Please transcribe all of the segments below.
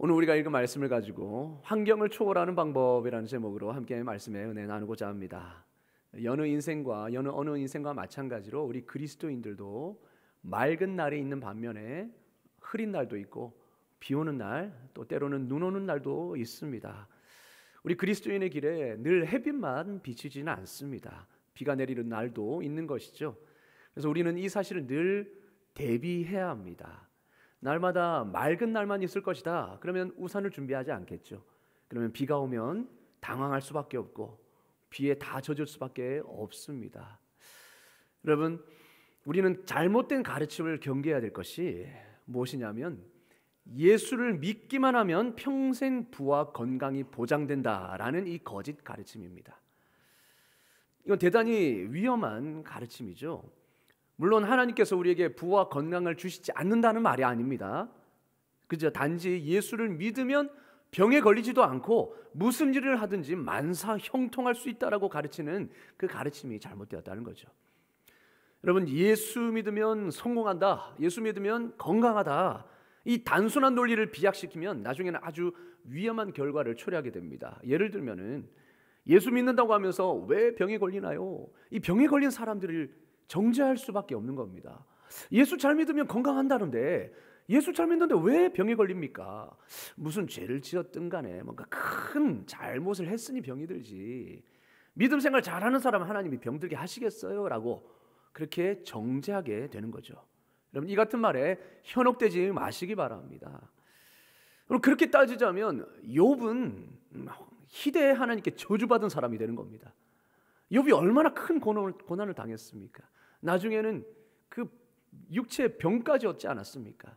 오늘 우리가 읽은 말씀을 가지고 환경을 초월하는 방법이라는 제목으로 함께 말씀의 은혜 나누고자 합니다. 어느 인생과 마찬가지로 우리 그리스도인들도 맑은 날이 있는 반면에 흐린 날도 있고 비 오는 날, 또 때로는 눈 오는 날도 있습니다. 우리 그리스도인의 길에 늘 햇빛만 비치지는 않습니다. 비가 내리는 날도 있는 것이죠. 그래서 우리는 이 사실을 늘 대비해야 합니다. 날마다 맑은 날만 있을 것이다. 그러면 우산을 준비하지 않겠죠. 그러면 비가 오면 당황할 수밖에 없고 비에 다 젖을 수밖에 없습니다. 여러분, 우리는 잘못된 가르침을 경계해야 될 것이 무엇이냐면 예수를 믿기만 하면 평생 부와 건강이 보장된다라는 이 거짓 가르침입니다. 이건 대단히 위험한 가르침이죠. 물론 하나님께서 우리에게 부와 건강을 주시지 않는다는 말이 아닙니다. 그저 단지 예수를 믿으면 병에 걸리지도 않고 무슨 일을 하든지 만사 형통할 수 있다라고 가르치는 그 가르침이 잘못되었다는 거죠. 여러분, 예수 믿으면 성공한다, 예수 믿으면 건강하다, 이 단순한 논리를 비약시키면 나중에는 아주 위험한 결과를 초래하게 됩니다. 예를 들면은 예수 믿는다고 하면서 왜 병에 걸리나요? 이 병에 걸린 사람들을 정죄할 수밖에 없는 겁니다. 예수 잘 믿으면 건강한다는데 예수 잘 믿는데 왜 병에 걸립니까? 무슨 죄를 지었든 간에 뭔가 큰 잘못을 했으니 병이 들지, 믿음 생활 잘하는 사람은 하나님이 병들게 하시겠어요? 라고 그렇게 정죄하게 되는 거죠. 여러분, 이 같은 말에 현혹되지 마시기 바랍니다. 그럼 그렇게 따지자면 욥은 희대에 하나님께 저주받은 사람이 되는 겁니다. 욥이 얼마나 큰 고난을 당했습니까? 나중에는 그 육체의 병까지 얻지 않았습니까?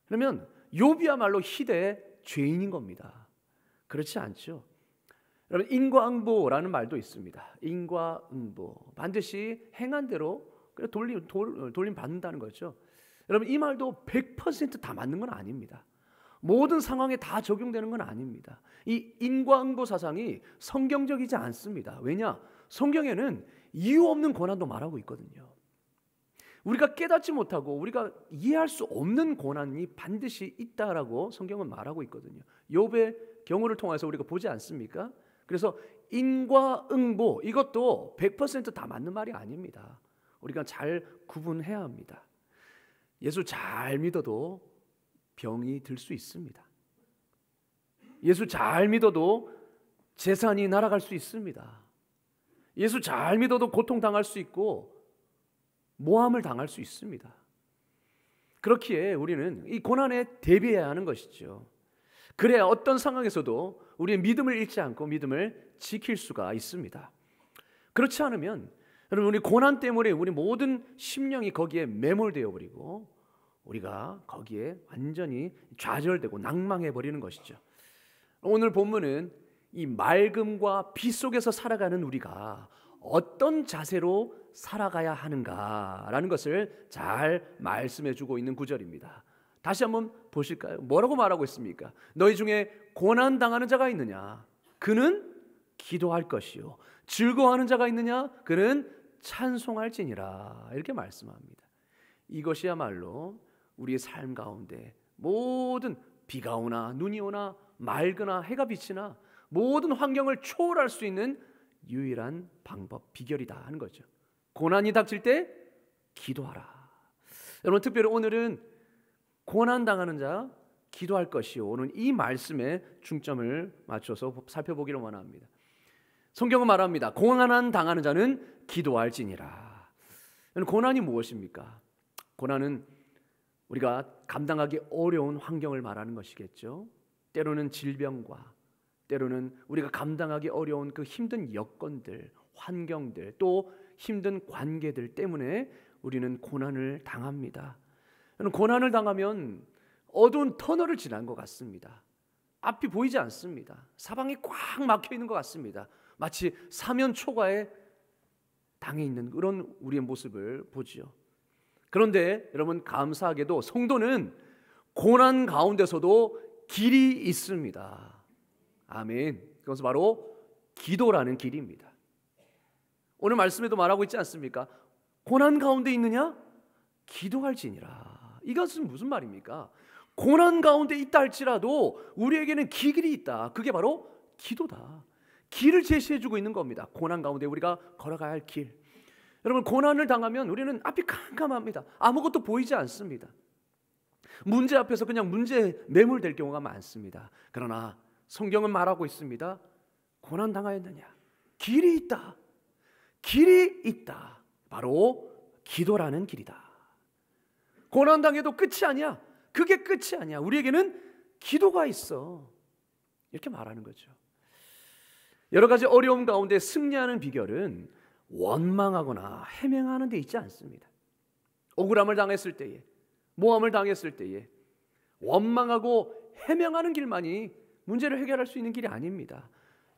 그러면 욥이야말로 희대의 죄인인 겁니다. 그렇지 않죠? 여러분, 인과응보라는 말도 있습니다. 인과응보, 반드시 행한 대로 돌림 받는다는 거죠. 여러분, 이 말도 100% 다 맞는 건 아닙니다. 모든 상황에 다 적용되는 건 아닙니다. 이 인과응보 사상이 성경적이지 않습니다. 왜냐? 성경에는 이유 없는 고난도 말하고 있거든요. 우리가 깨닫지 못하고 우리가 이해할 수 없는 고난이 반드시 있다라고 성경은 말하고 있거든요. 욥의 경우를 통해서 우리가 보지 않습니까? 그래서 인과응보, 이것도 100% 다 맞는 말이 아닙니다. 우리가 잘 구분해야 합니다. 예수 잘 믿어도 병이 들 수 있습니다. 예수 잘 믿어도 재산이 날아갈 수 있습니다. 예수 잘 믿어도 고통당할 수 있고 모함을 당할 수 있습니다. 그렇기에 우리는 이 고난에 대비해야 하는 것이죠. 그래야 어떤 상황에서도 우리의 믿음을 잃지 않고 믿음을 지킬 수가 있습니다. 그렇지 않으면 여러분, 우리 고난 때문에 우리 모든 심령이 거기에 매몰되어 버리고 우리가 거기에 완전히 좌절되고 낭망해 버리는 것이죠. 오늘 본문은 이 맑음과 비 속에서 살아가는 우리가 어떤 자세로 살아가야 하는가라는 것을 잘 말씀해 주고 있는 구절입니다. 다시 한번 보실까요? 뭐라고 말하고 있습니까? 너희 중에 고난 당하는 자가 있느냐? 그는 기도할 것이요. 즐거워하는 자가 있느냐? 그는 찬송할지니라. 이렇게 말씀합니다. 이것이야말로 우리의 삶 가운데 모든 비가 오나 눈이 오나 맑으나 해가 비치나 모든 환경을 초월할 수 있는 유일한 방법, 비결이다 하는 거죠. 고난이 닥칠 때 기도하라. 여러분, 특별히 오늘은 고난 당하는 자 기도할 것이요, 오늘 이 말씀에 중점을 맞춰서 살펴보기를 원합니다. 성경은 말합니다. 고난 당하는 자는 기도할지니라. 고난이 무엇입니까? 고난은 우리가 감당하기 어려운 환경을 말하는 것이겠죠. 때로는 질병과 때로는 우리가 감당하기 어려운 그 힘든 여건들, 환경들, 또 힘든 관계들 때문에 우리는 고난을 당합니다. 고난을 당하면 어두운 터널을 지난 것 같습니다. 앞이 보이지 않습니다. 사방이 꽉 막혀 있는 것 같습니다. 마치 사면 초과에 당해 있는 그런 우리의 모습을 보지요. 그런데 여러분, 감사하게도 성도는 고난 가운데서도 길이 있습니다. 아멘. 그것은 바로 기도라는 길입니다. 오늘 말씀에도 말하고 있지 않습니까? 고난 가운데 있느냐? 기도할지니라. 이것은 무슨 말입니까? 고난 가운데 있다 할지라도 우리에게는 길이 있다. 그게 바로 기도다. 길을 제시해주고 있는 겁니다. 고난 가운데 우리가 걸어가야 할 길. 여러분, 고난을 당하면 우리는 앞이 캄캄합니다. 아무것도 보이지 않습니다. 문제 앞에서 그냥 문제에 매몰될 경우가 많습니다. 그러나 성경은 말하고 있습니다. 고난 당하였느냐? 길이 있다. 길이 있다. 바로 기도라는 길이다. 고난 당해도 끝이 아니야. 그게 끝이 아니야. 우리에게는 기도가 있어. 이렇게 말하는 거죠. 여러 가지 어려움 가운데 승리하는 비결은 원망하거나 해명하는 데 있지 않습니다. 억울함을 당했을 때에, 모함을 당했을 때에 원망하고 해명하는 길만이 문제를 해결할 수 있는 길이 아닙니다.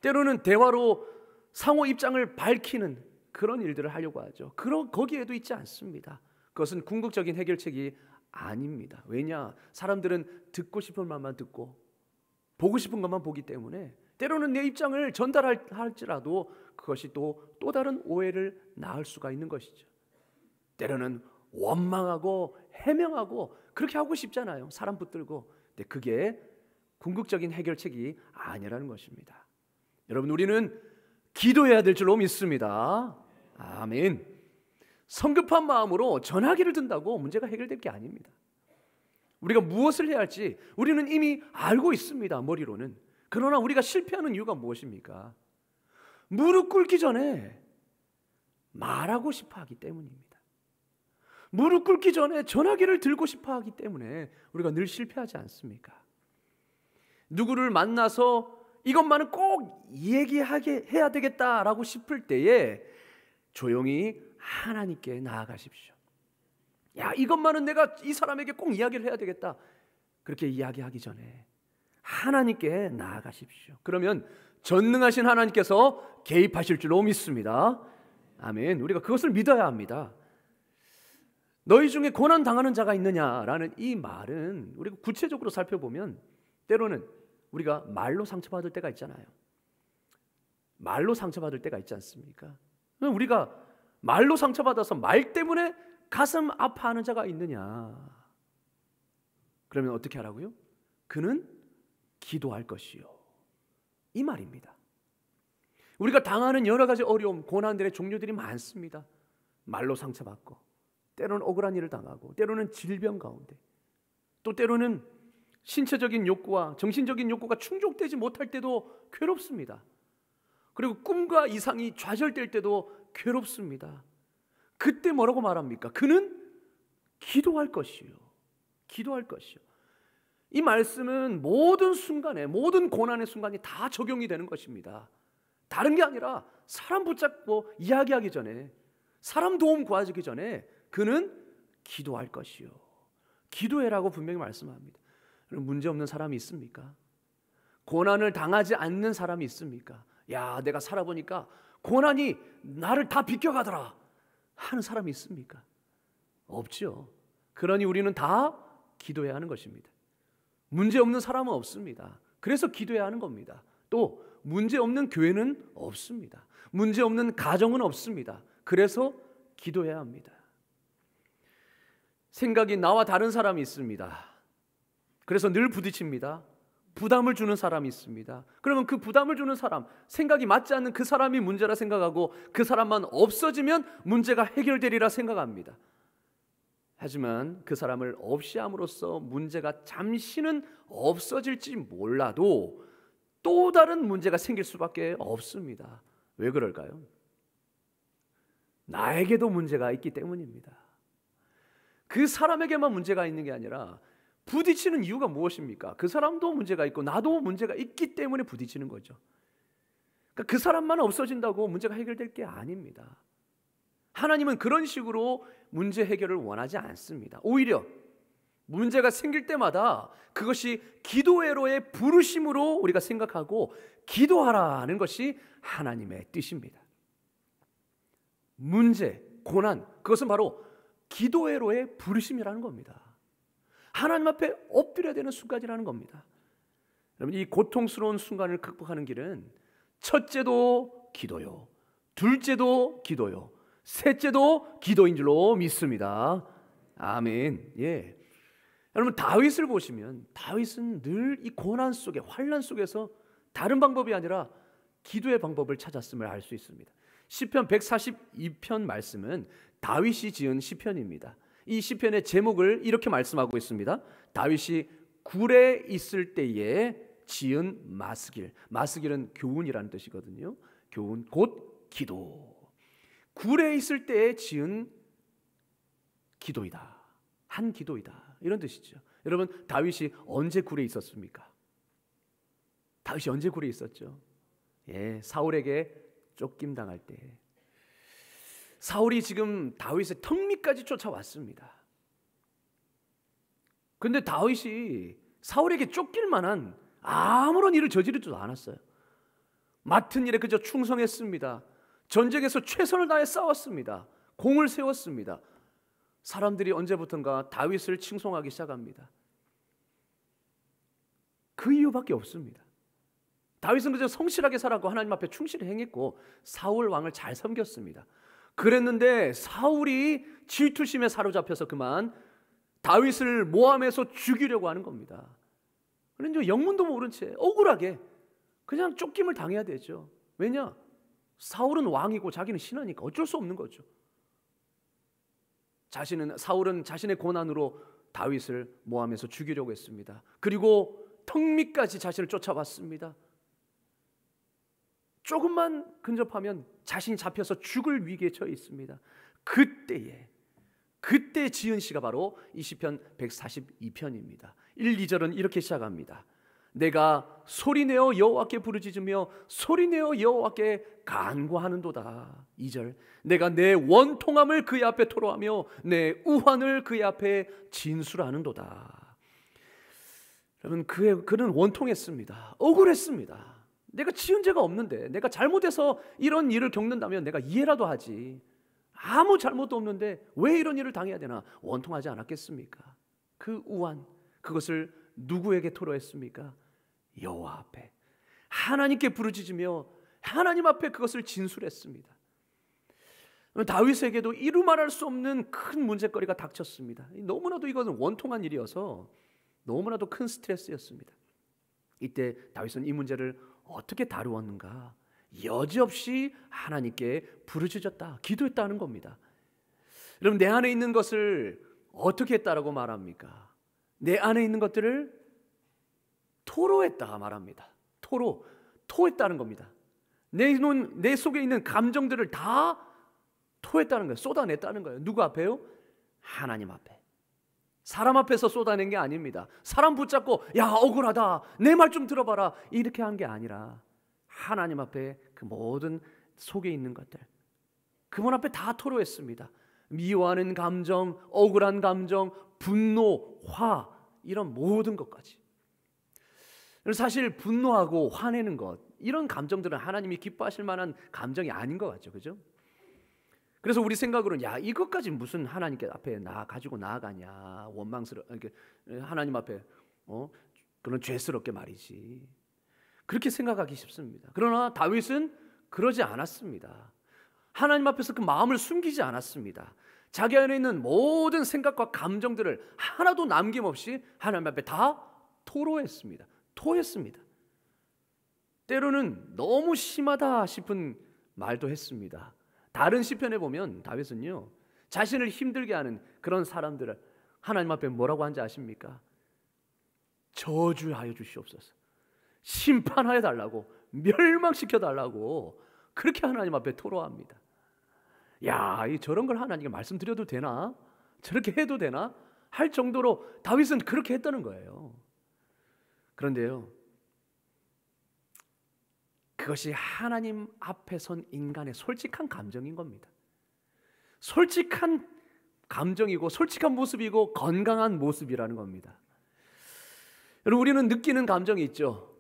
때로는 대화로 상호 입장을 밝히는 그런 일들을 하려고 하죠. 거기에도 있지 않습니다. 그것은 궁극적인 해결책이 아닙니다. 왜냐? 사람들은 듣고 싶은 말만 듣고 보고 싶은 것만 보기 때문에 때로는 내 입장을 전달할지라도 그것이 또 다른 오해를 낳을 수가 있는 것이죠. 때로는 원망하고 해명하고 그렇게 하고 싶잖아요. 사람 붙들고. 근데 그게 궁극적인 해결책이 아니라는 것입니다. 여러분, 우리는 기도해야 될 줄로 믿습니다. 아멘. 성급한 마음으로 전화기를 든다고 문제가 해결될 게 아닙니다. 우리가 무엇을 해야 할지 우리는 이미 알고 있습니다. 머리로는. 그러나 우리가 실패하는 이유가 무엇입니까? 무릎 꿇기 전에 말하고 싶어 하기 때문입니다. 무릎 꿇기 전에 전화기를 들고 싶어 하기 때문에 우리가 늘 실패하지 않습니까? 누구를 만나서 이것만은 꼭 해야 되겠다라고 싶을 때에 조용히 하나님께 나아가십시오. 야, 이것만은 내가 이 사람에게 꼭 이야기를 해야 되겠다. 그렇게 이야기하기 전에 하나님께 나아가십시오. 그러면 전능하신 하나님께서 개입하실 줄로 믿습니다. 아멘. 우리가 그것을 믿어야 합니다. 너희 중에 고난 당하는 자가 있느냐라는 이 말은 우리가 구체적으로 살펴보면 때로는 우리가 말로 상처받을 때가 있잖아요. 말로 상처받을 때가 있지 않습니까? 우리가 말로 상처받아서 말 때문에 가슴 아파하는 자가 있느냐? 그러면 어떻게 하라고요? 그는 기도할 것이요. 이 말입니다. 우리가 당하는 여러 가지 어려움, 고난들의 종류들이 많습니다. 말로 상처받고, 때로는 억울한 일을 당하고, 때로는 질병 가운데, 또 때로는 신체적인 욕구와 정신적인 욕구가 충족되지 못할 때도 괴롭습니다. 그리고 꿈과 이상이 좌절될 때도 괴롭습니다. 그때 뭐라고 말합니까? 그는 기도할 것이요. 기도할 것이요. 이 말씀은 모든 순간에, 모든 고난의 순간이 다 적용이 되는 것입니다. 다른 게 아니라 사람 붙잡고 이야기하기 전에, 사람 도움 구하기 전에 그는 기도할 것이요. 기도해라고 분명히 말씀합니다. 문제 없는 사람이 있습니까? 고난을 당하지 않는 사람이 있습니까? 야, 내가 살아보니까 고난이 나를 다 비껴가더라 하는 사람이 있습니까? 없죠. 그러니 우리는 다 기도해야 하는 것입니다. 문제 없는 사람은 없습니다. 그래서 기도해야 하는 겁니다. 또 문제 없는 교회는 없습니다. 문제 없는 가정은 없습니다. 그래서 기도해야 합니다. 생각이 나와 다른 사람이 있습니다. 그래서 늘 부딪힙니다. 부담을 주는 사람이 있습니다. 그러면 그 부담을 주는 사람, 생각이 맞지 않는 그 사람이 문제라 생각하고 그 사람만 없어지면 문제가 해결되리라 생각합니다. 하지만 그 사람을 없이 함으로써 문제가 잠시는 없어질지 몰라도 또 다른 문제가 생길 수밖에 없습니다. 왜 그럴까요? 나에게도 문제가 있기 때문입니다. 그 사람에게만 문제가 있는 게 아니라 부딪히는 이유가 무엇입니까? 그 사람도 문제가 있고 나도 문제가 있기 때문에 부딪히는 거죠. 그러니까 그 사람만 없어진다고 문제가 해결될 게 아닙니다. 하나님은 그런 식으로 문제 해결을 원하지 않습니다. 오히려 문제가 생길 때마다 그것이 기도회로의 부르심으로 우리가 생각하고 기도하라는 것이 하나님의 뜻입니다. 문제, 고난, 그것은 바로 기도회로의 부르심이라는 겁니다. 하나님 앞에 엎드려야 되는 순간이라는 겁니다. 여러분, 이 고통스러운 순간을 극복하는 길은 첫째도 기도요, 둘째도 기도요, 셋째도 기도인 줄로 믿습니다. 아멘. 예. 여러분, 다윗을 보시면 다윗은 늘 이 고난 속에, 환난 속에서 다른 방법이 아니라 기도의 방법을 찾았음을 알 수 있습니다. 시편 142편 말씀은 다윗이 지은 시편입니다. 이 시편의 제목을 이렇게 말씀하고 있습니다. 다윗이 굴에 있을 때에 지은 마스길. 마스길은 교훈이라는 뜻이거든요. 교훈 곧 기도. 굴에 있을 때에 지은 기도이다. 한 기도이다. 이런 뜻이죠. 여러분, 다윗이 언제 굴에 있었습니까? 다윗이 언제 굴에 있었죠? 사울에게 쫓김당할 때. 사울이 지금 다윗의 턱밑까지 쫓아왔습니다. 그런데 다윗이 사울에게 쫓길 만한 아무런 일을 저지르지도 않았어요. 맡은 일에 그저 충성했습니다. 전쟁에서 최선을 다해 싸웠습니다. 공을 세웠습니다. 사람들이 언제부턴가 다윗을 칭송하기 시작합니다. 그 이유밖에 없습니다. 다윗은 그저 성실하게 살았고 하나님 앞에 충실히 행했고 사울 왕을 잘 섬겼습니다. 그랬는데 사울이 질투심에 사로잡혀서 그만 다윗을 모함해서 죽이려고 하는 겁니다. 그런데 영문도 모른 채 억울하게 그냥 쫓김을 당해야 되죠. 왜냐? 사울은 왕이고 자기는 신하니까 어쩔 수 없는 거죠. 사울은 자신의 고난으로 다윗을 모함해서 죽이려고 했습니다. 그리고 턱밑까지 자신을 쫓아왔습니다. 조금만 근접하면 자신이 잡혀서 죽을 위기에 처해 있습니다. 그때 지은 시가 바로 이 시편 142편입니다. 1, 2절은 이렇게 시작합니다. 내가 소리내어 여호와께 부르짖으며 소리내어 여호와께 간구하는도다. 2절, 내가 내 원통함을 그의 앞에 토로하며 내 우환을 그의 앞에 진술하는도다. 여러분, 그는 원통했습니다. 억울했습니다. 내가 지은 죄가 없는데, 내가 잘못해서 이런 일을 겪는다면 내가 이해라도 하지. 아무 잘못도 없는데 왜 이런 일을 당해야 되나? 원통하지 않았겠습니까? 그 우환, 그것을 누구에게 토로했습니까? 여호와 앞에, 하나님께 부르짖으며 하나님 앞에 그것을 진술했습니다. 다윗에게도 이루 말할 수 없는 큰 문제거리가 닥쳤습니다. 너무나도 이것은 원통한 일이어서 너무나도 큰 스트레스였습니다. 이때 다윗은 이 문제를 어떻게 다루었는가? 여지없이 하나님께 부르짖었다, 기도했다는 겁니다. 여러분, 내 안에 있는 것을 어떻게 했다라고 말합니까? 내 안에 있는 것들을 토로했다 말합니다. 토했다는 겁니다. 내 속에 있는 감정들을 다 토했다는 거예요. 쏟아냈다는 거예요. 누구 앞에요? 하나님 앞에. 사람 앞에서 쏟아낸 게 아닙니다. 사람 붙잡고 야 억울하다, 내 말 좀 들어봐라, 이렇게 한 게 아니라 하나님 앞에 그 모든 속에 있는 것들, 그분 앞에 다 토로했습니다. 미워하는 감정, 억울한 감정, 분노, 화, 이런 모든 것까지. 사실 분노하고 화내는 것, 이런 감정들은 하나님이 기뻐하실 만한 감정이 아닌 것 같죠, 그죠? 그래서 우리 생각으로는 야, 이것까지 무슨 하나님께 앞에 가지고 나아가냐, 하나님 앞에 그런 죄스럽게 말이지, 그렇게 생각하기 쉽습니다. 그러나 다윗은 그러지 않았습니다. 하나님 앞에서 그 마음을 숨기지 않았습니다. 자기 안에 있는 모든 생각과 감정들을 하나도 남김없이 하나님 앞에 다 토로했습니다. 토했습니다. 때로는 너무 심하다 싶은 말도 했습니다. 다른 시편에 보면 다윗은요, 자신을 힘들게 하는 그런 사람들을 하나님 앞에 뭐라고 하는지 아십니까? 저주하여 주시옵소서, 심판하여 달라고, 멸망시켜 달라고 그렇게 하나님 앞에 토로합니다. 야, 저런 걸 하나님께 말씀드려도 되나? 저렇게 해도 되나? 할 정도로 다윗은 그렇게 했다는 거예요. 그런데요, 그것이 하나님 앞에 선 인간의 솔직한 감정인 겁니다. 솔직한 감정이고 솔직한 모습이고 건강한 모습이라는 겁니다. 여러분, 우리는 느끼는 감정이 있죠.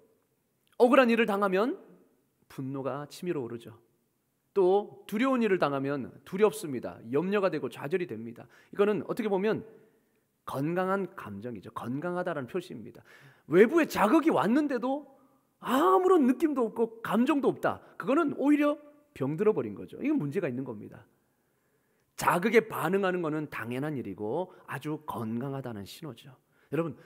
억울한 일을 당하면 분노가 치밀어 오르죠. 또 두려운 일을 당하면 두렵습니다. 염려가 되고 좌절이 됩니다. 이거는 어떻게 보면 건강한 감정이죠. 건강하다라는 표시입니다. 외부에 자극이 왔는데도 아무런 느낌도 없고 감정도 없다, 그거는 오히려 병들어 버린 거죠. 이건 문제가 있는 겁니다. 자극에 반응하는 것은 당연한 일이고 아주 건강하다는 신호죠. 여러분,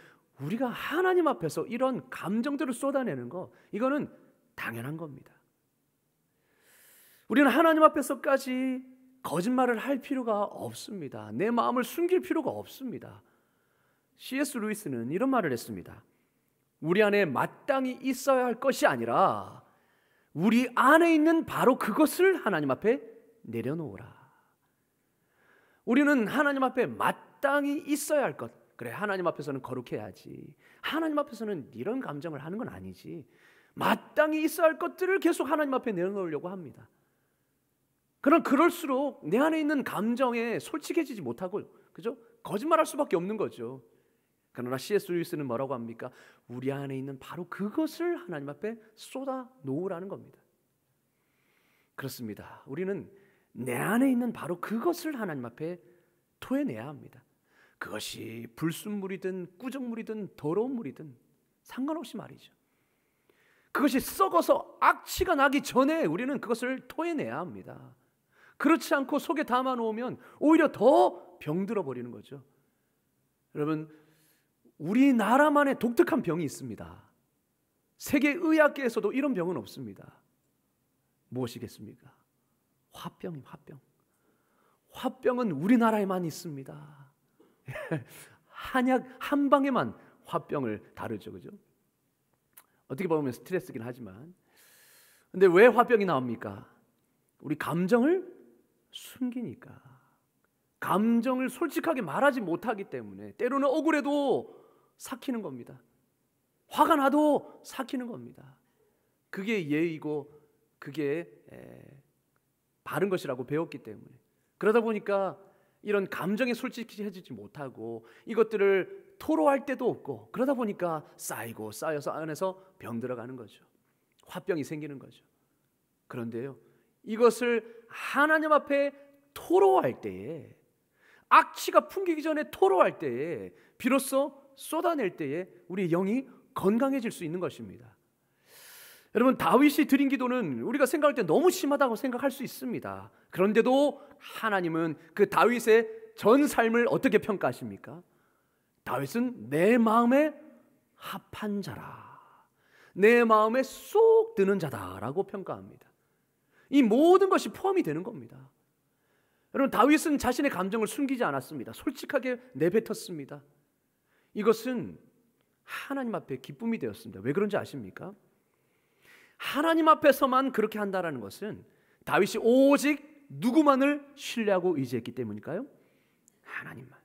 우리가 하나님 앞에서 이런 감정들을 쏟아내는 거, 이거는 당연한 겁니다. 우리는 하나님 앞에서까지 거짓말을 할 필요가 없습니다. 내 마음을 숨길 필요가 없습니다. C.S. 루이스는 이런 말을 했습니다. 우리 안에 마땅히 있어야 할 것이 아니라 우리 안에 있는 바로 그것을 하나님 앞에 내려놓으라. 우리는 하나님 앞에 마땅히 있어야 할 것, 그래 하나님 앞에서는 거룩해야지, 하나님 앞에서는 이런 감정을 하는 건 아니지, 마땅히 있어야 할 것들을 계속 하나님 앞에 내려놓으려고 합니다. 그럼 그럴수록 내 안에 있는 감정에 솔직해지지 못하고, 그죠? 거짓말할 수밖에 없는 거죠. 그러나 C.S. 루이스는 뭐라고 합니까? 우리 안에 있는 바로 그것을 하나님 앞에 쏟아 놓으라는 겁니다. 그렇습니다. 우리는 내 안에 있는 바로 그것을 하나님 앞에 토해내야 합니다. 그것이 불순물이든 꾸정물이든 더러운 물이든 상관없이 말이죠. 그것이 썩어서 악취가 나기 전에 우리는 그것을 토해내야 합니다. 그렇지 않고 속에 담아놓으면 오히려 더 병들어 버리는 거죠. 여러분, 우리나라만의 독특한 병이 있습니다. 세계 의학계에서도 이런 병은 없습니다. 무엇이겠습니까? 화병입니다. 화병. 화병은 우리나라에만 있습니다. 한약 한 방에만 화병을 다루죠, 그죠? 어떻게 보면 스트레스긴 하지만, 근데 왜 화병이 나옵니까? 우리 감정을 숨기니까, 감정을 솔직하게 말하지 못하기 때문에 때로는 억울해도 삭히는 겁니다. 화가 나도 삭히는 겁니다. 그게 예의고 그게 바른 것이라고 배웠기 때문에, 그러다 보니까 이런 감정에 솔직해지지 못하고 이것들을 토로할 때도 없고, 그러다 보니까 쌓여서 안에서 병들어가는 거죠. 화병이 생기는 거죠. 그런데요, 이것을 하나님 앞에 토로할 때에, 악취가 풍기기 전에 토로할 때에, 비로소 쏟아낼 때에 우리 영이 건강해질 수 있는 것입니다. 여러분, 다윗이 드린 기도는 우리가 생각할 때 너무 심하다고 생각할 수 있습니다. 그런데도 하나님은 그 다윗의 전 삶을 어떻게 평가하십니까? 다윗은 내 마음에 합한 자라, 내 마음에 쏙 드는 자다라고 평가합니다. 이 모든 것이 포함이 되는 겁니다. 여러분, 다윗은 자신의 감정을 숨기지 않았습니다. 솔직하게 내뱉었습니다. 이것은 하나님 앞에 기쁨이 되었습니다. 왜 그런지 아십니까? 하나님 앞에서만 그렇게 한다는 것은 다윗이 오직 누구만을 신뢰하고 의지했기 때문일까요? 하나님만.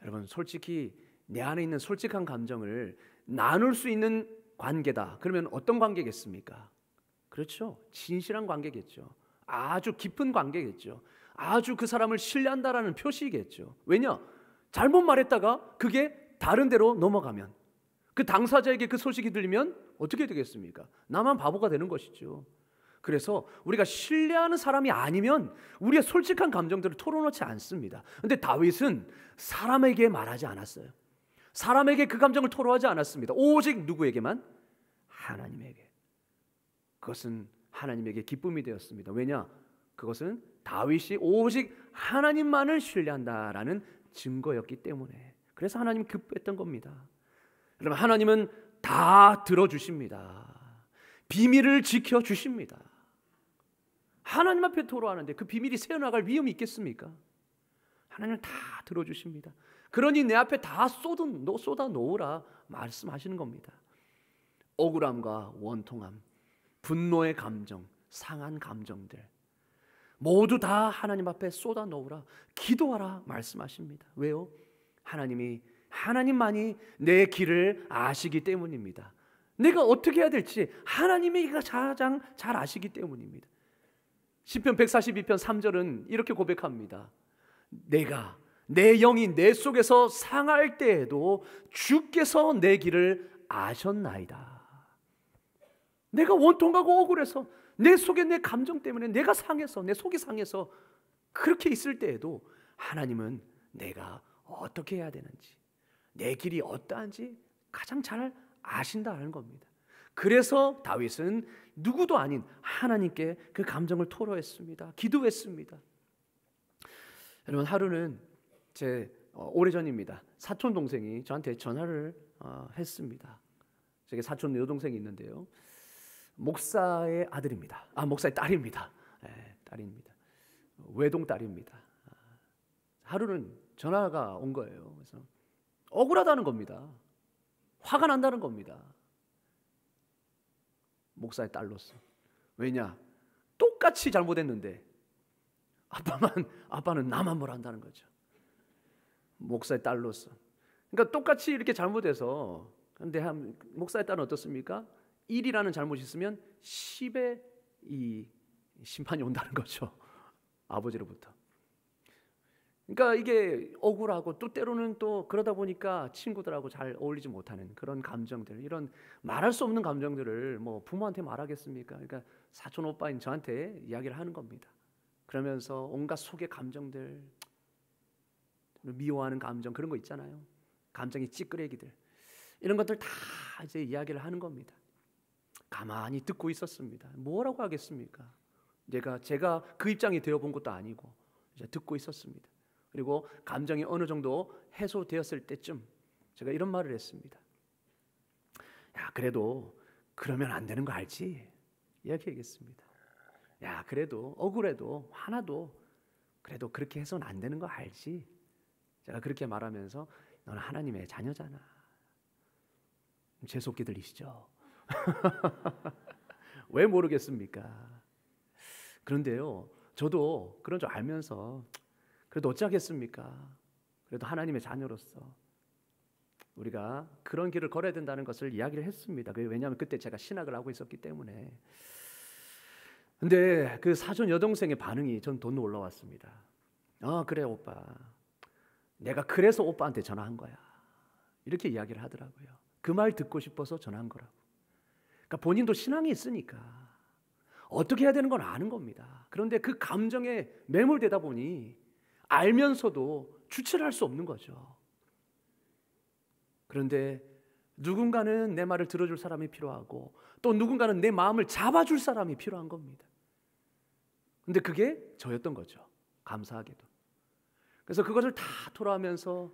여러분, 솔직히 내 안에 있는 솔직한 감정을 나눌 수 있는 관계다. 그러면 어떤 관계겠습니까? 그렇죠. 진실한 관계겠죠. 아주 깊은 관계겠죠. 아주 그 사람을 신뢰한다라는 표시겠죠. 왜냐? 잘못 말했다가 그게 다른 데로 넘어가면, 그 당사자에게 그 소식이 들리면 어떻게 되겠습니까? 나만 바보가 되는 것이죠. 그래서 우리가 신뢰하는 사람이 아니면 우리의 솔직한 감정들을 털어놓지 않습니다. 그런데 다윗은 사람에게 말하지 않았어요. 사람에게 그 감정을 토로하지 않았습니다. 오직 누구에게만? 하나님에게. 그것은 하나님에게 기쁨이 되었습니다. 왜냐? 그것은 다윗이 오직 하나님만을 신뢰한다라는 증거였기 때문에. 그래서 하나님 기뻐했던 겁니다. 여러분, 하나님은 다 들어주십니다. 비밀을 지켜주십니다. 하나님 앞에 토로하는데 그 비밀이 새어나갈 위험이 있겠습니까? 하나님은 다 들어주십니다. 그러니 내 앞에 다 쏟아 놓으라 말씀하시는 겁니다. 억울함과 원통함, 분노의 감정, 상한 감정들 모두 다 하나님 앞에 쏟아 놓으라, 기도하라 말씀하십니다. 왜요? 하나님만이 내 길을 아시기 때문입니다. 내가 어떻게 해야 될지 하나님이 가장 잘 아시기 때문입니다. 시편 142편 3절은 이렇게 고백합니다. 내 영이 내 속에서 상할 때에도 주께서 내 길을 아셨나이다. 내가 원통하고 억울해서 내 속에 내 감정 때문에 내가 상해서, 내 속이 상해서 그렇게 있을 때에도 하나님은 내가 어떻게 해야 되는지, 내 길이 어떠한지 가장 잘 아신다는 겁니다. 그래서 다윗은 누구도 아닌 하나님께 그 감정을 토로했습니다. 기도했습니다. 여러분, 하루는 제 오래전입니다. 사촌 동생이 저한테 전화를 했습니다. 제게 사촌 여동생이 있는데요. 목사의 아들입니다. 목사의 딸입니다. 딸입니다. 외동 딸입니다. 하루는 전화가 온 거예요. 그래서 억울하다는 겁니다. 화가 난다는 겁니다. 목사의 딸로서. 왜냐? 똑같이 잘못했는데 아빠는 나만 뭘 한다는 거죠. 목사의 딸로서. 그러니까 똑같이 이렇게 잘못해서, 근데 목사의 딸은 어떻습니까? 1이라는 잘못이 있으면 10의 이 심판이 온다는 거죠. 아버지로부터. 그러니까 이게 억울하고, 또 때로는 또 그러다 보니까 친구들하고 잘 어울리지 못하는 그런 감정들, 이런 말할 수 없는 감정들을 뭐 부모한테 말하겠습니까? 그러니까 사촌 오빠인 저한테 이야기를 하는 겁니다. 그러면서 온갖 속의 감정들, 미워하는 감정, 그런 거 있잖아요. 감정의 찌끄레기들, 이런 것들 다 이제 이야기를 하는 겁니다. 가만히 듣고 있었습니다. 뭐라고 하겠습니까? 제가 그 입장이 되어본 것도 아니고 이제 듣고 있었습니다. 그리고 감정이 어느 정도 해소되었을 때쯤 제가 이런 말을 했습니다. 야, 그래도 그러면 안 되는 거 알지? 이렇게 얘기했습니다. 야, 그래도 억울해도 화나도 그래도 그렇게 해서는 안 되는 거 알지? 제가 그렇게 말하면서 너는 하나님의 자녀잖아. 재수없게 들리시죠? 왜 모르겠습니까? 그런데요, 저도 그런 줄 알면서 그래도 어찌하겠습니까? 그래도 하나님의 자녀로서 우리가 그런 길을 걸어야 된다는 것을 이야기를 했습니다. 왜냐하면 그때 제가 신학을 하고 있었기 때문에. 근데 그 사촌 여동생의 반응이 전 더 놀라웠습니다. 그래 오빠, 내가 그래서 오빠한테 전화한 거야, 이렇게 이야기를 하더라고요. 그 말 듣고 싶어서 전화한 거라고. 그러니까 본인도 신앙이 있으니까 어떻게 해야 되는 건 아는 겁니다. 그런데 그 감정에 매몰되다 보니 알면서도 주체를 할 수 없는 거죠. 그런데 누군가는 내 말을 들어줄 사람이 필요하고, 또 누군가는 내 마음을 잡아줄 사람이 필요한 겁니다. 근데 그게 저였던 거죠. 감사하게도. 그래서 그것을 다 토로하면서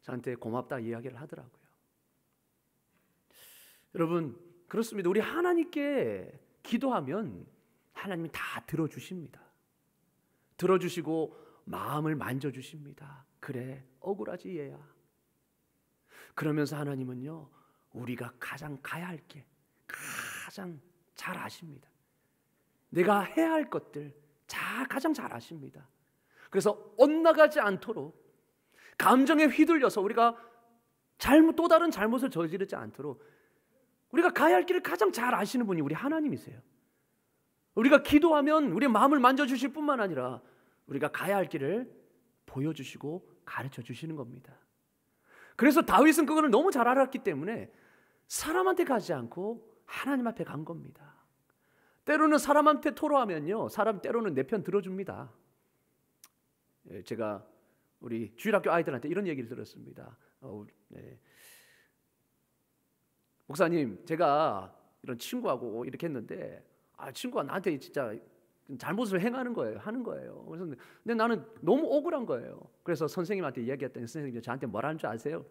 저한테 고맙다 이야기를 하더라고요. 여러분, 그렇습니다. 우리 하나님께 기도하면 하나님이 다 들어주십니다. 들어주시고 마음을 만져주십니다. 그래, 억울하지 얘야. 그러면서 하나님은요, 우리가 가장 가야 할 길 가장 잘 아십니다. 내가 해야 할 것들 가장 잘 아십니다. 그래서 엇나가지 않도록, 감정에 휘둘려서 우리가 또 다른 잘못을 저지르지 않도록 우리가 가야 할 길을 가장 잘 아시는 분이 우리 하나님이세요. 우리가 기도하면 우리의 마음을 만져주실 뿐만 아니라 우리가 가야 할 길을 보여주시고 가르쳐 주시는 겁니다. 그래서 다윗은 그걸 너무 잘 알았기 때문에 사람한테 가지 않고 하나님 앞에 간 겁니다. 때로는 사람한테 토로하면요, 사람 때로는 내 편 들어줍니다. 제가 우리 주일학교 아이들한테 이런 얘기를 들었습니다. 목사님, 제가 이런 친구하고 이렇게 했는데 친구가 나한테 진짜 잘못을 행하는 거예요. 하는 거예요. 그래서 근데 나는 너무 억울한 거예요. 그래서 선생님한테 이야기했더니 선생님이 저한테 뭐라는 줄 아세요?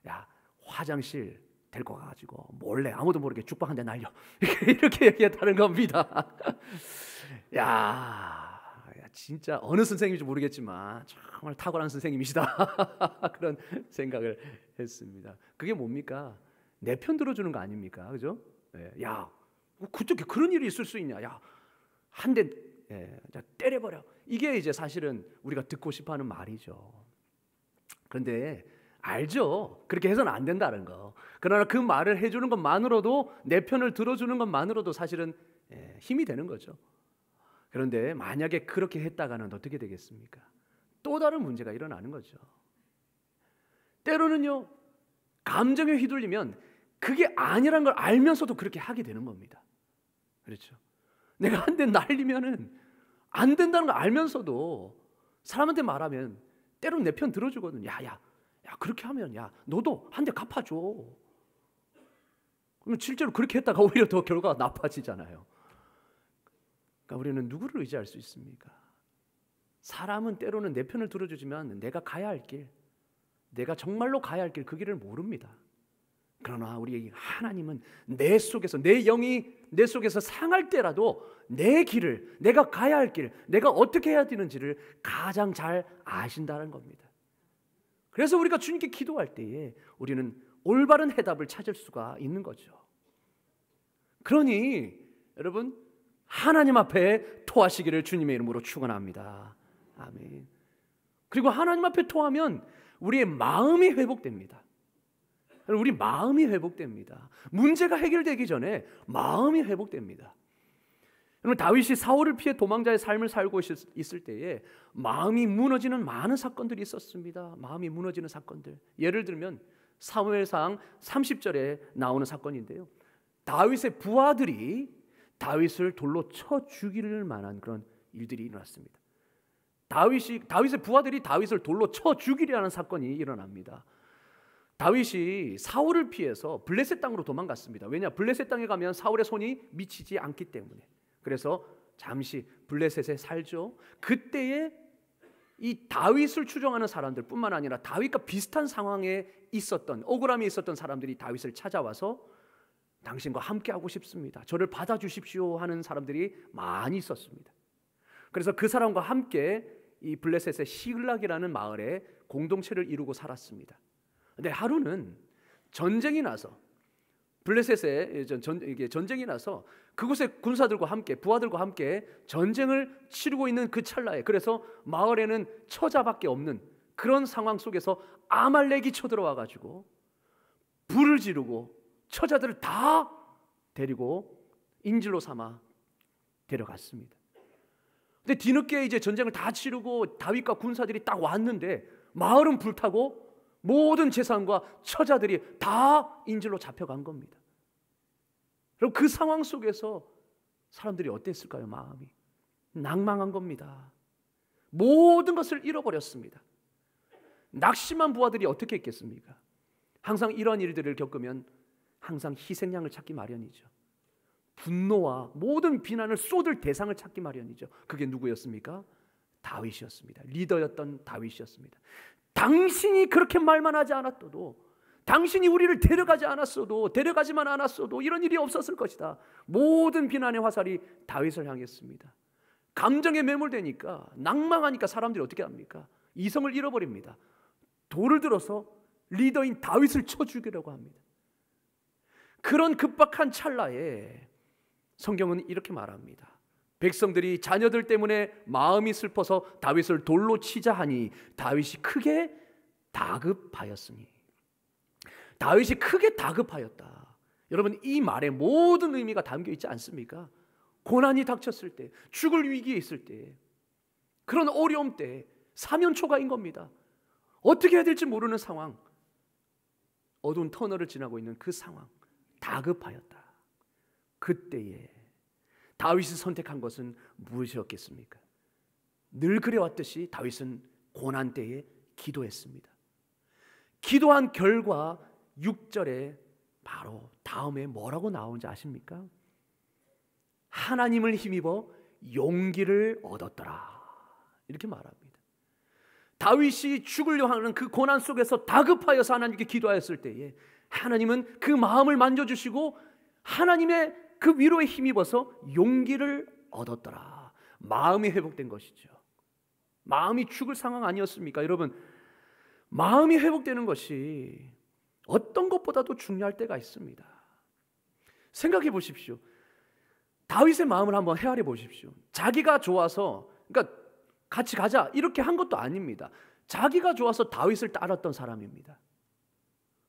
야, 화장실 데리고 가가지고 몰래 아무도 모르게 죽방 한 대 날려. 이렇게 얘기했다는 겁니다. 야, 진짜 어느 선생님인지 모르겠지만 정말 탁월한 선생님이시다. 그런 생각을 했습니다. 그게 뭡니까? 내 편 들어주는 거 아닙니까? 그죠? 야, 어떻게 그런 일이 있을 수 있냐? 야, 한 대 때려버려. 이게 이제 사실은 우리가 듣고 싶어하는 말이죠. 그런데 알죠. 그렇게 해서는 안 된다는 거. 그러나 그 말을 해주는 것만으로도, 내 편을 들어주는 것만으로도 사실은 힘이 되는 거죠. 그런데 만약에 그렇게 했다가는 어떻게 되겠습니까? 또 다른 문제가 일어나는 거죠. 때로는요, 감정에 휘둘리면 그게 아니란 걸 알면서도 그렇게 하게 되는 겁니다. 그렇죠. 내가 한 대 날리면은 안 된다는 걸 알면서도 사람한테 말하면 때로는 내 편 들어주거든. 야, 그렇게 하면 야, 너도 한 대 갚아줘. 그러면 실제로 그렇게 했다가 오히려 더 결과가 나빠지잖아요. 그러니까 우리는 누구를 의지할 수 있습니까? 사람은 때로는 내 편을 들어주지만 내가 가야 할 길, 내가 정말로 가야 할 길, 그 길을 모릅니다. 그러나 우리 하나님은 내 속에서, 내 영이 내 속에서 상할 때라도 내 길을, 내가 가야 할 길, 내가 어떻게 해야 되는지를 가장 잘 아신다는 겁니다. 그래서 우리가 주님께 기도할 때에 우리는 올바른 해답을 찾을 수가 있는 거죠. 그러니 여러분, 하나님 앞에 토하시기를 주님의 이름으로 축원합니다. 아멘. 그리고 하나님 앞에 토하면 우리의 마음이 회복됩니다. 우리 마음이 회복됩니다. 문제가 해결되기 전에 마음이 회복됩니다. 여러분, 다윗이 사울을 피해 도망자의 삶을 살고 있을 때에 마음이 무너지는 많은 사건들이 있었습니다. 마음이 무너지는 사건들. 예를 들면 사무엘상 30절에 나오는 사건인데요, 다윗의 부하들이 다윗을 돌로 쳐 죽일 만한 그런 일들이 일어났습니다. 다윗의 부하들이 다윗을 돌로 쳐 죽이려는 사건이 일어납니다. 다윗이 사울을 피해서 블레셋 땅으로 도망갔습니다. 왜냐? 블레셋 땅에 가면 사울의 손이 미치지 않기 때문에. 그래서 잠시 블레셋에 살죠. 그때에 이 다윗을 추종하는 사람들 뿐만 아니라 다윗과 비슷한 상황에 있었던, 억울함이 있었던 사람들이 다윗을 찾아와서 당신과 함께 하고 싶습니다, 저를 받아주십시오 하는 사람들이 많이 있었습니다. 그래서 그 사람과 함께 이 블레셋의 시글락이라는 마을에 공동체를 이루고 살았습니다. 근데 하루는 전쟁이 나서, 블레셋에 전쟁이 나서 그곳의 군사들과 함께, 부하들과 함께 전쟁을 치르고 있는 그 찰나에, 그래서 마을에는 처자밖에 없는 그런 상황 속에서 아말렉이 쳐들어와 가지고 불을 지르고 처자들을 다 데리고 인질로 삼아 데려갔습니다. 근데 뒤늦게 이제 전쟁을 다 치르고 다윗과 군사들이 딱 왔는데 마을은 불타고 모든 재산과 처자들이 다 인질로 잡혀간 겁니다. 그럼 그 상황 속에서 사람들이 어땠을까요? 마음이 낭망한 겁니다. 모든 것을 잃어버렸습니다. 낙심한 부하들이 어떻게 했겠습니까? 항상 이런 일들을 겪으면 항상 희생양을 찾기 마련이죠. 분노와 모든 비난을 쏟을 대상을 찾기 마련이죠. 그게 누구였습니까? 다윗이었습니다. 리더였던 다윗이었습니다. 당신이 그렇게 말만 하지 않았어도, 당신이 우리를 데려가지만 않았어도 이런 일이 없었을 것이다. 모든 비난의 화살이 다윗을 향했습니다. 감정에 매몰되니까, 낭망하니까 사람들이 어떻게 합니까? 이성을 잃어버립니다. 돌을 들어서 리더인 다윗을 쳐 죽이려고 합니다. 그런 급박한 찰나에 성경은 이렇게 말합니다. 백성들이 자녀들 때문에 마음이 슬퍼서 다윗을 돌로 치자 하니 다윗이 크게 다급하였으니. 다윗이 크게 다급하였다. 여러분, 이 말에 모든 의미가 담겨 있지 않습니까? 고난이 닥쳤을 때, 죽을 위기에 있을 때, 그런 어려움 때 사면초가인 겁니다. 어떻게 해야 될지 모르는 상황, 어두운 터널을 지나고 있는 그 상황, 다급하였다. 그때에 다윗이 선택한 것은 무엇이었겠습니까? 늘 그래왔듯이 다윗은 고난 때에 기도했습니다. 기도한 결과 6절에 바로 다음에 뭐라고 나오는지 아십니까? 하나님을 힘입어 용기를 얻었더라, 이렇게 말합니다. 다윗이 죽으려 하는 그 고난 속에서 다급하여서 하나님께 기도하였을 때에 하나님은 그 마음을 만져주시고 하나님의 그 위로에 힘입어서 용기를 얻었더라. 마음이 회복된 것이죠. 마음이 죽을 상황 아니었습니까? 여러분, 마음이 회복되는 것이 어떤 것보다도 중요할 때가 있습니다. 생각해 보십시오. 다윗의 마음을 한번 헤아려 보십시오. 자기가 좋아서, 그러니까 같이 가자 이렇게 한 것도 아닙니다. 자기가 좋아서 다윗을 따랐던 사람입니다.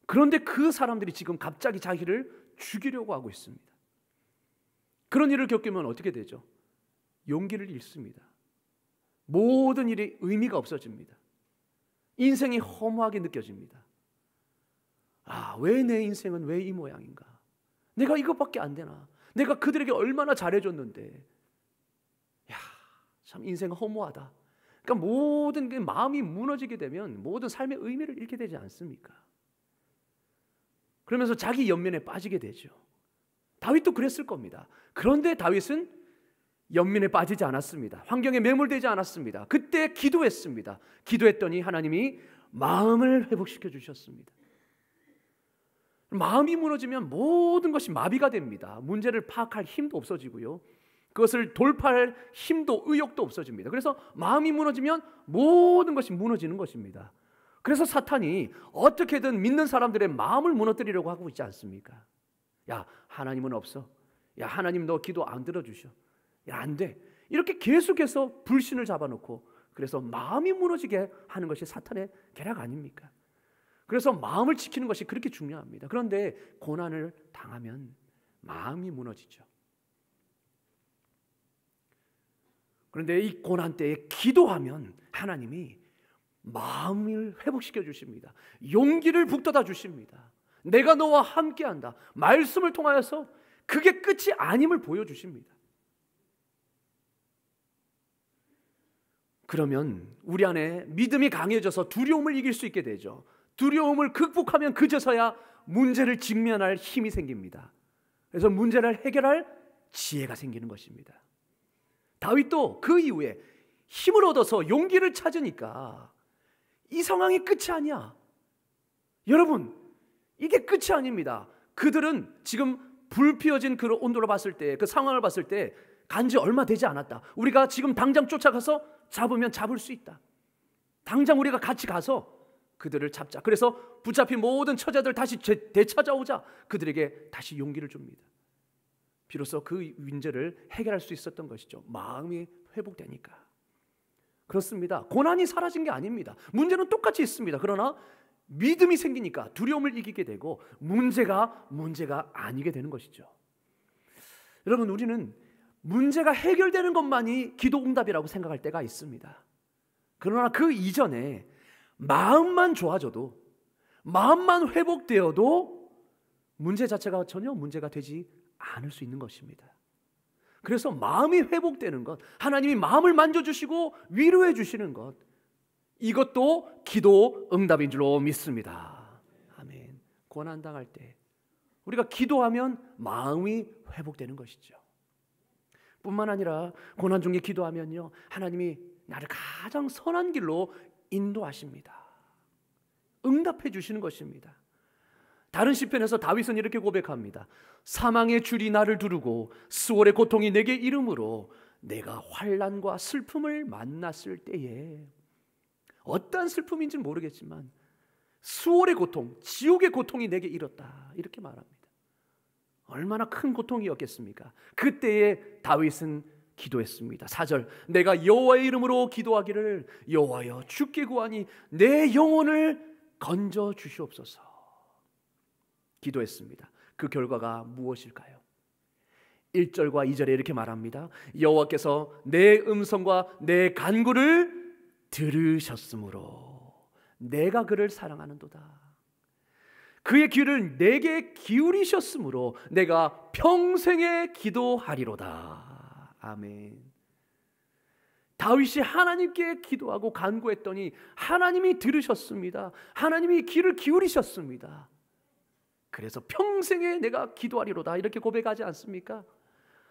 그런데 그 사람들이 지금 갑자기 자기를 죽이려고 하고 있습니다. 그런 일을 겪으면 어떻게 되죠? 용기를 잃습니다. 모든 일이 의미가 없어집니다. 인생이 허무하게 느껴집니다. 아, 왜 내 인생은 왜 이 모양인가? 내가 이것밖에 안 되나? 내가 그들에게 얼마나 잘해줬는데, 야, 참 인생은 허무하다. 그러니까 모든 게 마음이 무너지게 되면 모든 삶의 의미를 잃게 되지 않습니까? 그러면서 자기 연면에 빠지게 되죠. 다윗도 그랬을 겁니다. 그런데 다윗은 연민에 빠지지 않았습니다. 환경에 매몰되지 않았습니다. 그때 기도했습니다. 기도했더니 하나님이 마음을 회복시켜 주셨습니다. 마음이 무너지면 모든 것이 마비가 됩니다. 문제를 파악할 힘도 없어지고요, 그것을 돌파할 힘도 의욕도 없어집니다. 그래서 마음이 무너지면 모든 것이 무너지는 것입니다. 그래서 사탄이 어떻게든 믿는 사람들의 마음을 무너뜨리려고 하고 있지 않습니까? 야, 하나님은 없어. 야, 하나님 너 기도 안 들어주셔. 야, 안 돼. 이렇게 계속해서 불신을 잡아놓고, 그래서 마음이 무너지게 하는 것이 사탄의 계략 아닙니까? 그래서 마음을 지키는 것이 그렇게 중요합니다. 그런데 고난을 당하면 마음이 무너지죠. 그런데 이 고난 때에 기도하면 하나님이 마음을 회복시켜 주십니다. 용기를 북돋아 주십니다. 내가 너와 함께한다. 말씀을 통하여서 그게 끝이 아님을 보여주십니다. 그러면 우리 안에 믿음이 강해져서 두려움을 이길 수 있게 되죠. 두려움을 극복하면 그제서야 문제를 직면할 힘이 생깁니다. 그래서 문제를 해결할 지혜가 생기는 것입니다. 다윗도 그 이후에 힘을 얻어서 용기를 찾으니까 이 상황이 끝이 아니야. 여러분, 이게 끝이 아닙니다. 그들은 지금 불 피워진 그 온도로 봤을 때, 그 상황을 봤을 때 간지 얼마 되지 않았다. 우리가 지금 당장 쫓아가서 잡으면 잡을 수 있다. 당장 우리가 같이 가서 그들을 잡자. 그래서 붙잡힌 모든 처자들 다시 되찾아오자. 그들에게 다시 용기를 줍니다. 비로소 그 문제를 해결할 수 있었던 것이죠. 마음이 회복되니까. 그렇습니다. 고난이 사라진 게 아닙니다. 문제는 똑같이 있습니다. 그러나 믿음이 생기니까 두려움을 이기게 되고 문제가 아니게 되는 것이죠. 여러분, 우리는 문제가 해결되는 것만이 기도 응답이라고 생각할 때가 있습니다. 그러나 그 이전에 마음만 좋아져도, 마음만 회복되어도 문제 자체가 전혀 문제가 되지 않을 수 있는 것입니다. 그래서 마음이 회복되는 것, 하나님이 마음을 만져주시고 위로해 주시는 것, 이것도 기도 응답인 줄로 믿습니다. 아멘. 고난당할 때 우리가 기도하면 마음이 회복되는 것이죠. 뿐만 아니라 고난 중에 기도하면요, 하나님이 나를 가장 선한 길로 인도하십니다. 응답해 주시는 것입니다. 다른 시편에서 다윗은 이렇게 고백합니다. 사망의 줄이 나를 두르고 수월의 고통이 내게 이름으로 내가 환난과 슬픔을 만났을 때에, 어떠한 슬픔인지는 모르겠지만 수월의 고통, 지옥의 고통이 내게 이뤘다, 이렇게 말합니다. 얼마나 큰 고통이었겠습니까? 그때에 다윗은 기도했습니다. 4절, 내가 여호와의 이름으로 기도하기를 여호와여 주께 구하니 내 영혼을 건져 주시옵소서. 기도했습니다. 그 결과가 무엇일까요? 1절과 2절에 이렇게 말합니다. 여호와께서 내 음성과 내 간구를 들으셨으므로 내가 그를 사랑하는도다. 그의 귀를 내게 기울이셨으므로 내가 평생에 기도하리로다. 아멘. 다윗이 하나님께 기도하고 간구했더니 하나님이 들으셨습니다. 하나님이 귀를 기울이셨습니다. 그래서 평생에 내가 기도하리로다, 이렇게 고백하지 않습니까?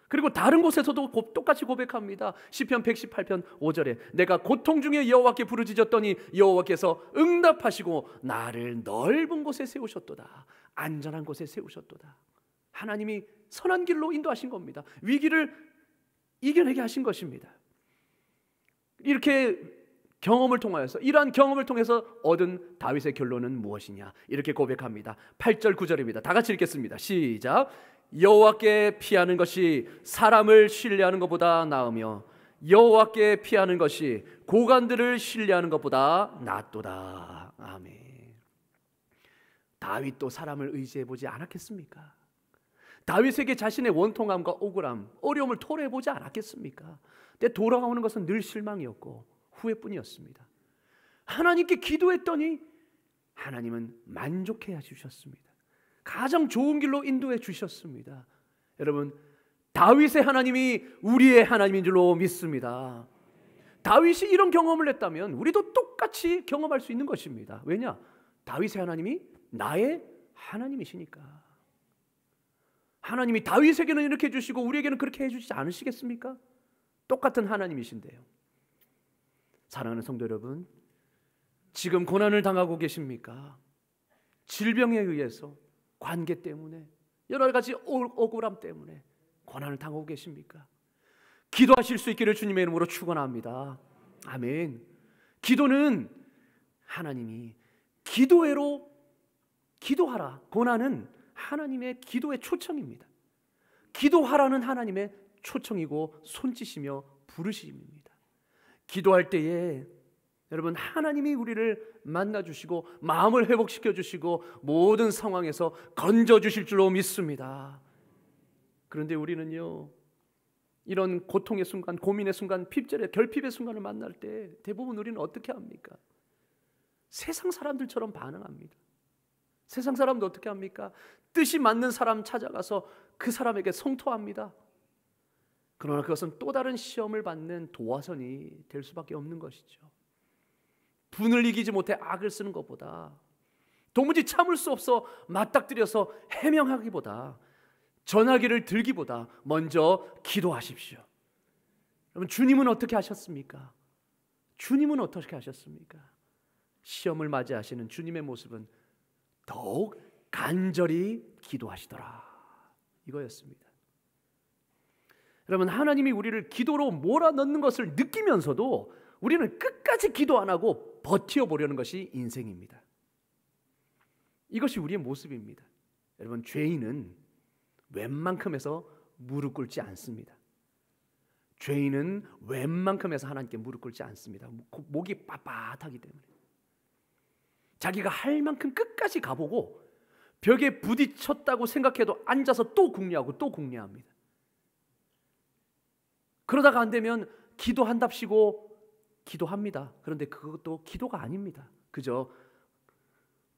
그리고 다른 곳에서도 똑같이 고백합니다. 시편 118편 5절에 내가 고통 중에 여호와께 부르짖었더니 여호와께서 응답하시고 나를 넓은 곳에 세우셨도다. 안전한 곳에 세우셨도다. 하나님이 선한 길로 인도하신 겁니다. 위기를 이겨내게 하신 것입니다. 이렇게 경험을 통하여서, 이러한 경험을 통해서 얻은 다윗의 결론은 무엇이냐? 이렇게 고백합니다. 8절 9절입니다. 다 같이 읽겠습니다. 시작. 여호와께 피하는 것이 사람을 신뢰하는 것보다 나으며 여호와께 피하는 것이 고관들을 신뢰하는 것보다 낫도다. 아멘. 다윗도 사람을 의지해 보지 않았겠습니까? 다윗에게 자신의 원통함과 억울함, 어려움을 토로해 보지 않았겠습니까? 근데 돌아오는 것은 늘 실망이었고 후회뿐이었습니다. 하나님께 기도했더니 하나님은 만족해 주셨습니다. 가장 좋은 길로 인도해 주셨습니다. 여러분, 다윗의 하나님이 우리의 하나님인 줄로 믿습니다. 다윗이 이런 경험을 했다면 우리도 똑같이 경험할 수 있는 것입니다. 왜냐? 다윗의 하나님이 나의 하나님이시니까. 하나님이 다윗에게는 이렇게 해주시고 우리에게는 그렇게 해주시지 않으시겠습니까? 똑같은 하나님이신데요. 사랑하는 성도 여러분, 지금 고난을 당하고 계십니까? 질병에 의해서, 관계 때문에, 여러 가지 억울함 때문에 고난을 당하고 계십니까? 기도하실 수 있기를 주님의 이름으로 축원합니다. 아멘. 기도는 하나님이 기도회로 기도하라. 고난은 하나님의 기도의 초청입니다. 기도하라는 하나님의 초청이고 손짓이며 부르심입니다. 기도할 때에 여러분, 하나님이 우리를 만나주시고 마음을 회복시켜 주시고 모든 상황에서 건져주실 줄로 믿습니다. 그런데 우리는요, 이런 고통의 순간, 고민의 순간, 핍절의 결핍의 순간을 만날 때 대부분 우리는 어떻게 합니까? 세상 사람들처럼 반응합니다. 세상 사람도 어떻게 합니까? 뜻이 맞는 사람 찾아가서 그 사람에게 성토합니다. 그러나 그것은 또 다른 시험을 받는 도화선이 될 수밖에 없는 것이죠. 분을 이기지 못해 악을 쓰는 것보다, 도무지 참을 수 없어 맞닥뜨려서 해명하기보다, 전화기를 들기보다 먼저 기도하십시오. 여러분, 주님은 어떻게 하셨습니까? 주님은 어떻게 하셨습니까? 시험을 맞이하시는 주님의 모습은 더욱 간절히 기도하시더라, 이거였습니다. 여러분, 하나님이 우리를 기도로 몰아넣는 것을 느끼면서도 우리는 끝까지 기도 안 하고 버텨보려는 것이 인생입니다. 이것이 우리의 모습입니다. 여러분, 죄인은 웬만큼에서 무릎 꿇지 않습니다. 죄인은 웬만큼에서 하나님께 무릎 꿇지 않습니다. 목이 빳빳하기 때문에. 자기가 할 만큼 끝까지 가보고 벽에 부딪혔다고 생각해도 앉아서 또 궁리하고 또 궁리합니다. 그러다가 안 되면 기도한답시고 기도합니다. 그런데 그것도 기도가 아닙니다. 그저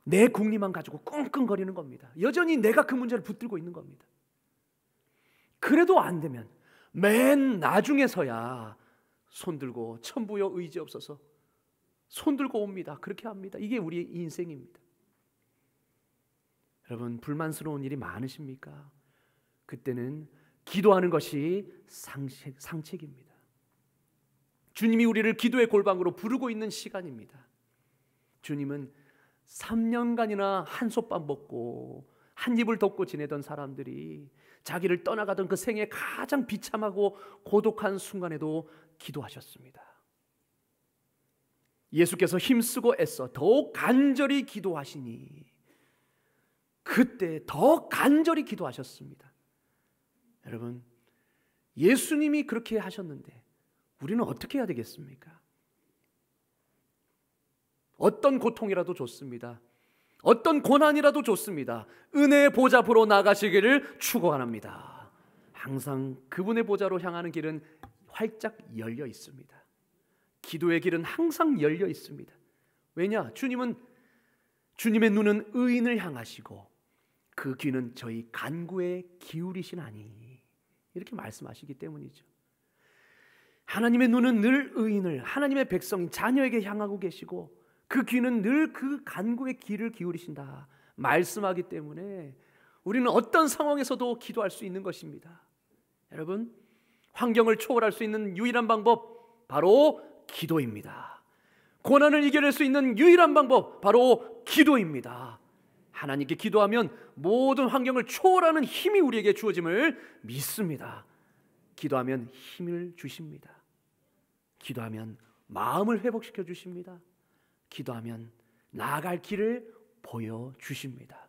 내 궁리만 가지고 끙끙거리는 겁니다. 여전히 내가 그 문제를 붙들고 있는 겁니다. 그래도 안 되면 맨 나중에서야 손들고 천부여 의지 없어서 손들고 옵니다. 그렇게 합니다. 이게 우리의 인생입니다. 여러분, 불만스러운 일이 많으십니까? 그때는 기도하는 것이 상책입니다. 주님이 우리를 기도의 골방으로 부르고 있는 시간입니다. 주님은 3년간이나 한솥밥 먹고 한 입을 덮고 지내던 사람들이 자기를 떠나가던 그 생애 가장 비참하고 고독한 순간에도 기도하셨습니다. 예수께서 힘쓰고 애써 더욱 간절히 기도하시니 그때 더 간절히 기도하셨습니다. 여러분, 예수님이 그렇게 하셨는데 우리는 어떻게 해야 되겠습니까? 어떤 고통이라도 좋습니다. 어떤 고난이라도 좋습니다. 은혜의 보좌 앞으로 나가시기를 축원합니다. 항상 그분의 보좌로 향하는 길은 활짝 열려 있습니다. 기도의 길은 항상 열려 있습니다. 왜냐? 주님의 눈은 의인을 향하시고 그 귀는 저희 간구에 기울이시나니, 이렇게 말씀하시기 때문이죠. 하나님의 눈은 늘 의인을, 하나님의 백성인 자녀에게 향하고 계시고 그 귀는 늘 그 간구의 귀를 기울이신다 말씀하기 때문에 우리는 어떤 상황에서도 기도할 수 있는 것입니다. 여러분, 환경을 초월할 수 있는 유일한 방법 바로 기도입니다. 고난을 이겨낼 수 있는 유일한 방법 바로 기도입니다. 하나님께 기도하면 모든 환경을 초월하는 힘이 우리에게 주어짐을 믿습니다. 기도하면 힘을 주십니다. 기도하면 마음을 회복시켜 주십니다. 기도하면 나아갈 길을 보여주십니다.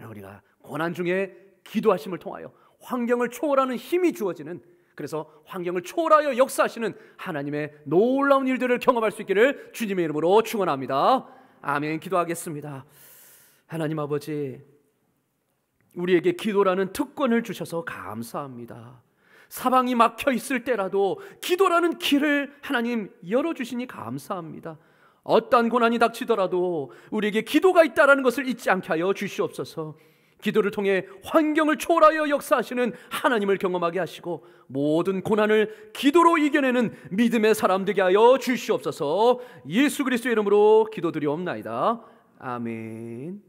우리가 고난 중에 기도하심을 통하여 환경을 초월하는 힘이 주어지는, 그래서 환경을 초월하여 역사하시는 하나님의 놀라운 일들을 경험할 수 있기를 주님의 이름으로 축원합니다. 아멘. 기도하겠습니다. 하나님 아버지, 우리에게 기도라는 특권을 주셔서 감사합니다. 사방이 막혀 있을 때라도 기도라는 길을 하나님 열어주시니 감사합니다. 어떠한 고난이 닥치더라도 우리에게 기도가 있다는 것을 잊지 않게 하여 주시옵소서. 기도를 통해 환경을 초월하여 역사하시는 하나님을 경험하게 하시고 모든 고난을 기도로 이겨내는 믿음의 사람 되게 하여 주시옵소서. 예수 그리스도의 이름으로 기도드리옵나이다. 아멘.